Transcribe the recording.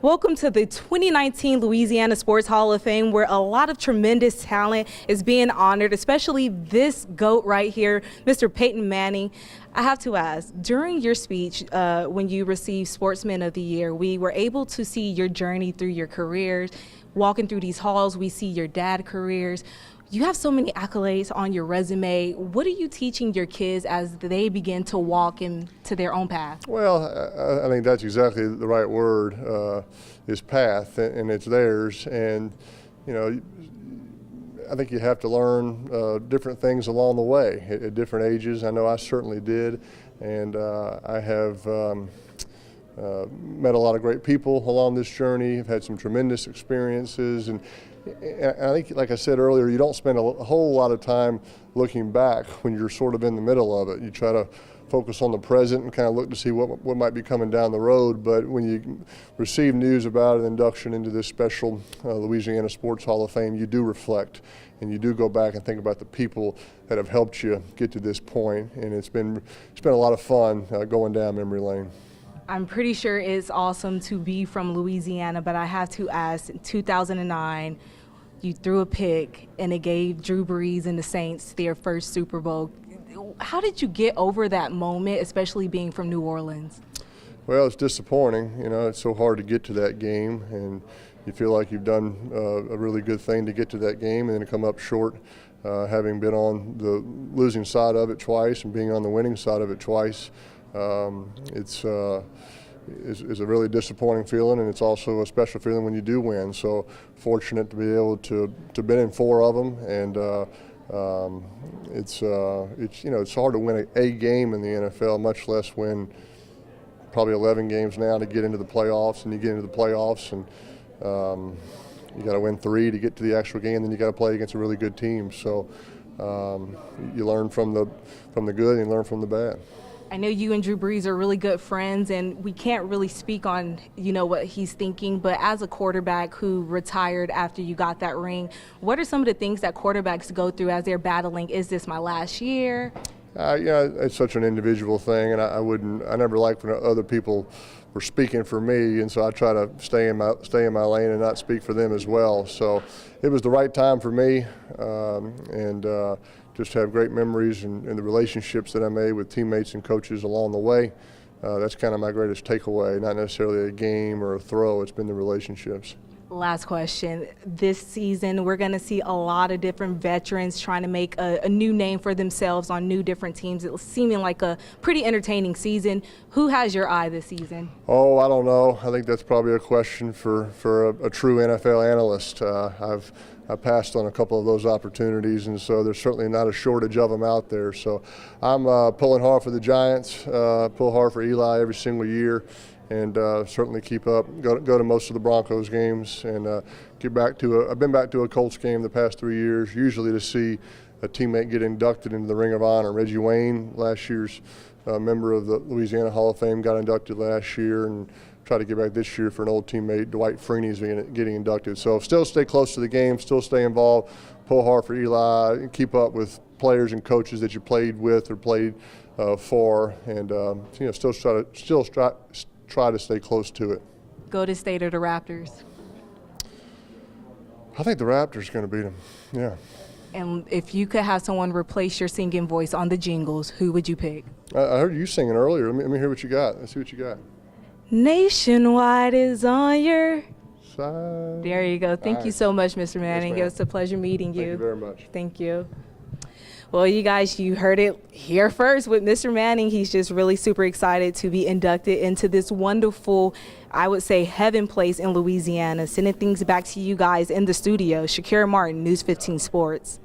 Welcome to the 2019 Louisiana Sports Hall of Fame, where a lot of tremendous talent is being honored, especially this GOAT right here, Mr. Peyton Manning. I have to ask, during your speech, when you received Sportsman of the Year, we were able to see your journey through your careers. Walking through these halls, we see your dad careers. You have so many accolades on your resume. What are you teaching your kids as they begin to walk into their own path? Well, I think that's exactly the right word, is path, and it's theirs. And, you know, I think you have to learn different things along the way at different ages. I know I certainly did, and I have met a lot of great people along this journey. I've had some tremendous experiences, and I think, like I said earlier, you don't spend a whole lot of time looking back when you're sort of in the middle of it. You try to focus on the present and kind of look to see what might be coming down the road. But when you receive news about an induction into this special Louisiana Sports Hall of Fame, you do reflect and you do go back and think about the people that have helped you get to this point. And it's been a lot of fun going down memory lane. I'm pretty sure it's awesome to be from Louisiana, but I have to ask, in 2009, you threw a pick and it gave Drew Brees and the Saints their first Super Bowl. How did you get over that moment, especially being from New Orleans? Well, it's disappointing. You know, it's so hard to get to that game, and you feel like you've done a really good thing to get to that game and then come up short, having been on the losing side of it twice and being on the winning side of it twice. It's a really disappointing feeling, and it's also a special feeling when you do win. So fortunate to be able to been in 4 of them, and it's you know, it's hard to win a game in the NFL, much less win probably 11 games now to get into the playoffs. And you get into the playoffs, and you got to win 3 to get to the actual game. Then you got to play against a really good team. So you learn from the good and you learn from the bad. I know you and Drew Brees are really good friends, and we can't really speak on, you know, what he's thinking, but as a quarterback who retired after you got that ring, what are some of the things that quarterbacks go through as they're battling? Is this my last year? Yeah, it's such an individual thing, and I never liked when other people were speaking for me, and so I try to stay in my lane and not speak for them as well. So it was the right time for me, and just have great memories and the relationships that I made with teammates and coaches along the way. That's kind of my greatest takeaway, not necessarily a game or a throw. It's been the relationships. Last question. This season, we're going to see a lot of different veterans trying to make a new name for themselves on new different teams. It's seeming like a pretty entertaining season. Who has your eye this season? Oh, I don't know. I think that's probably a question for a true NFL analyst. I passed on a couple of those opportunities, and so there's certainly not a shortage of them out there. So I'm pulling hard for the Giants, pull hard for Eli every single year, and certainly keep up. Go to most of the Broncos games, and get back to I've been back to a Colts game the past 3 years, usually to see a teammate get inducted into the Ring of Honor. Reggie Wayne, last year's member of the Louisiana Hall of Fame, got inducted last year, and try to get back this year for an old teammate, Dwight Freeney's getting inducted. So still stay close to the game, still stay involved, pull hard for Eli, and keep up with players and coaches that you played with or played for, and you know, still try to stay close to it. Go to State or the Raptors? I think the Raptors are going to beat them. Yeah. And if you could have someone replace your singing voice on the jingles, who would you pick? I heard you singing earlier. Let me hear what you got. Let's see what you got. Nationwide is on your side. There you go. Thank you so much, Mr. Manning. It was a pleasure meeting you. Thank you very much. Thank you. Well, you guys, you heard it here first with Mr. Manning. He's just really super excited to be inducted into this wonderful, I would say, heaven place in Louisiana. Sending things back to you guys in the studio. Shaquira Martin, News 15 Sports.